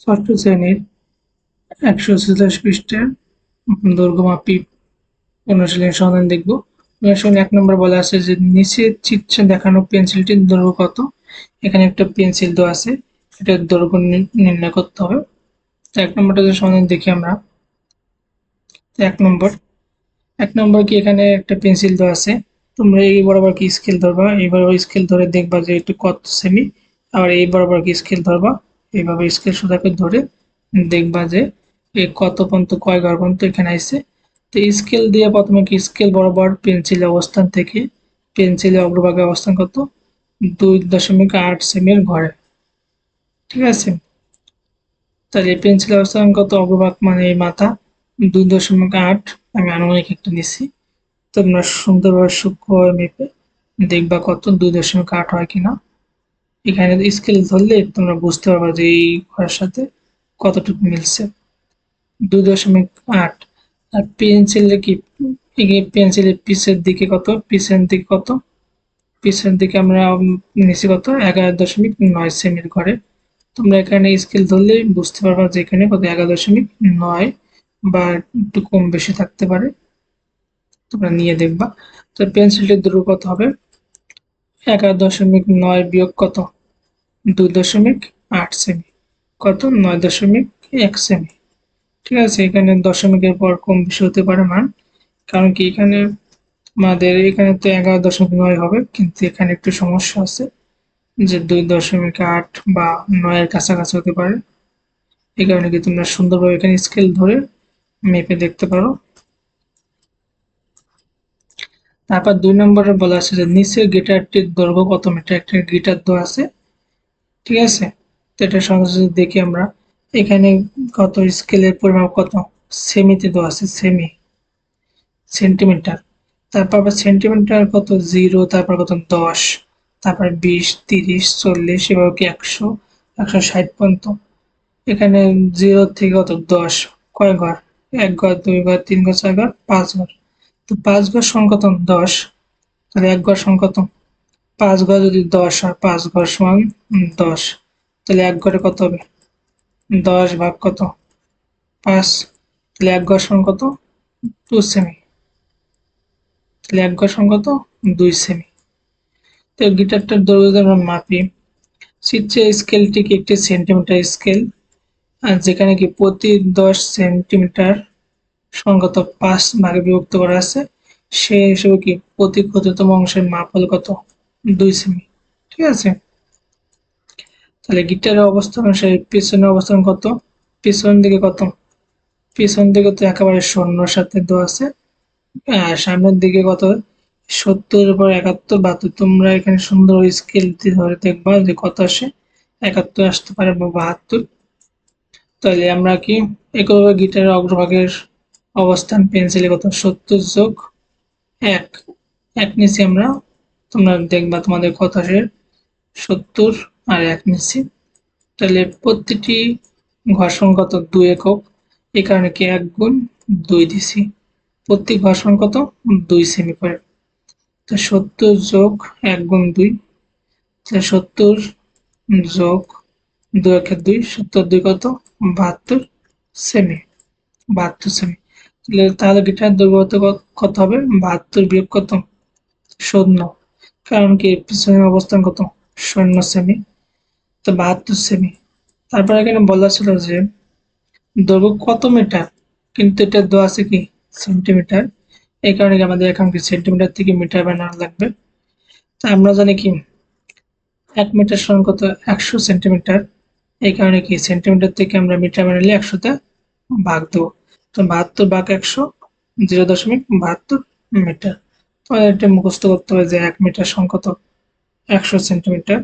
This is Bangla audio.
ষষ্ঠ শ্রেণীর ১৪৬ পৃষ্ঠার দৈর্ঘ্যমাপী অনুশীলনী সমাধান দেখব। অনুশীলনী ১ নম্বর বলা আছে যে নিচে চিত্রে দেখানো পেন্সিলটির দৈর্ঘ্য কত। এখানে একটা পেন্সিল দেওয়া আছে, এটার দৈর্ঘ্য নির্ণয় করতে হবে। তো ১ নম্বরটা যে সমাধান দেখি আমরা। ১ নম্বর কি, এখানে একটা পেন্সিল দেওয়া আছে, তোমরা এই বরাবর কি স্কেল ধরবা, এই বরাবর স্কেল ধরে দেখবা যে একটু কত সেমি। আবার এই বরাবর কি স্কেল ধরবা, এইভাবে স্কেল সোজা ধরে দেখবা যে এ কত পর্যন্ত কয় ঘর পর্যন্ত এখানে আইছে। তো স্কেল দিয়ে প্রথমে কি স্কেল বরাবর পেন্সিলের অবস্থান থেকে পেন্সিলের অগ্রভাগে অবস্থান কত 2.8 সেমির ঘরে, ঠিক আছে। তাহলে পেন্সিলের অবস্থান কত, অগ্রভাগ মানে এই মাথা 2.8, আমি আনুমানিক একটা নিচ্ছি। তোমরা সুন্দরভাবে সূক্ষ্মভাবে মেপে দেখবা কত 2.8 হয় কিনা। এখানে স্কেল ধরলে তোমরা বুঝতে পারবা যে এই ঘরের সাথে কতটুকু মিলছে 2.8। আর পেন্সিলে কি, পেন্সিলের পিছের দিকে কত, পিছনের দিকে আমরা নিচে কত 11.9 সেমির ঘরে। তোমরা এখানে স্কেল ধরলে বুঝতে পারবা যে এখানে কত 11.9 বা একটু কম বেশি থাকতে পারে, তোমরা নিয়ে দেখবা। তো পেন্সিলটির দৈর্ঘ্য কত হবে 11.9 বিয়োগ কত 2.8 সেমি, কত 9.1 সেমি, ঠিক আছে। এখানে দশমিকের পর কম বেশি হতে পারে মান, কারণ কি এখানে আমাদের এখানে তো 11.9 হবে, কিন্তু এখানে একটু সমস্যা আছে যে 2.8 বা 9 এর কাছাকাছি হতে পারে। এই কারণে কি তোমরা সুন্দরভাবে এখানে স্কেল ধরে মেপে দেখতে পারো। তারপর 2 নম্বরে বলা আছে যে নিচের গিটারটির দৈর্ঘ্য কত মিটার। একটা গিটার দেওয়া আছে, ঠিক আছে। তো এটা সরাসরি দেখি আমরা, এখানে কত স্কেলের পরিমাপ কত সেমিতে দেওয়া আছে, সেমি সেন্টিমিটার। তারপর আবার সেন্টিমিটার কত 0, তারপর কত 10, তারপর 20, 30, 40 এভাবে কি 100, 160 পর্যন্ত। এখানে 0 থেকে কত 10 কয় ঘর, 1 ঘর, 2 ঘর, 3 ঘর, 4 ঘর, 5 ঘর। তো 5 ঘর সমান কত 10, তাহলে 1 ঘর সমান কত 5 ঘর, যদি 10 হয় 5 ঘর সমান 10, তাহলে 1 ঘরে কত হবে 10 ভাগ কত 5, তাহলে 1 ঘর সমান কত 2 সেমি, তাহলে 1 ঘর সমান কত 2 সেমি। তো গিটারটার দৈর্ঘ্য আমরা মাপি, চিত্রে স্কেলটিকে একটি সেন্টিমিটার স্কেল, আর যেখানে কি প্রতি 10 সেন্টিমিটার সমান কত 5 ভাগে বিভক্ত করা আছে, সে হিসেবে কি প্রতি ক্ষুদ্রতম অংশের মাপ হলো কত 2 সেমি, ঠিক আছে। তাহলে গিটারের অবস্থান অনুসারে পিছনের অবস্থান কত, পিছন দিকে কত, পিছন দিকে তো একেবারে শূন্যর সাথে দেওয়া আছে। আর সামনের দিকে কত 70 এর পর 71, 72। তোমরা এখানে সুন্দর স্কেল দিয়ে ধরে দেখবা যে কত আসে, 71 আসতে পারে বা 72। তাহলে আমরা কি একইভাবে গিটারের অগ্রভাগের অবস্থান পেন্সিলে কত 70 যোগ 1, 1 নিচে আমরা, তোমরা দেখবা তোমাদের কত আসে 70 আর 1 নিচে। তাহলে প্রতিটি ঘর্ষণ কত 2 একক, এই কারণে কি 1 গুণ 2 দিছি, প্রতি ঘর্ষণ কত 2 সেমি করে। তো 70 যোগ 1 গুণ 2, তাহলে 70 যোগ 2 একে 2, 70 2 কত 72 সেমি, 72 সেমি। তাহলে গিটার দৈর্ঘ্য কত হবে 72 বিয়োগ কত শূন্য, কারণ কি পিছনের অবস্থান কত 0 সেমি, তো 72 সেমি। তারপর এখানে বলা ছিল যে দৈর্ঘ্য কত মিটার, কিন্তু এটা দেওয়া আছে কি সেন্টিমিটার, এই কারণে আমাদের এখন কি সেন্টিমিটার থেকে মিটার বানানো লাগবে। তা আমরা জানি কি 1 মিটার সমান কত 100 সেন্টিমিটার, এই কারণে কি সেন্টিমিটার থেকে আমরা মিটার বানালে 100তে ভাগ দেবো। তো 72 ভাগ 100 0.72 মিটার। তো এটা মুখস্থ করতে হবে যে 1 মিটার সমান কত 100 সেন্টিমিটার।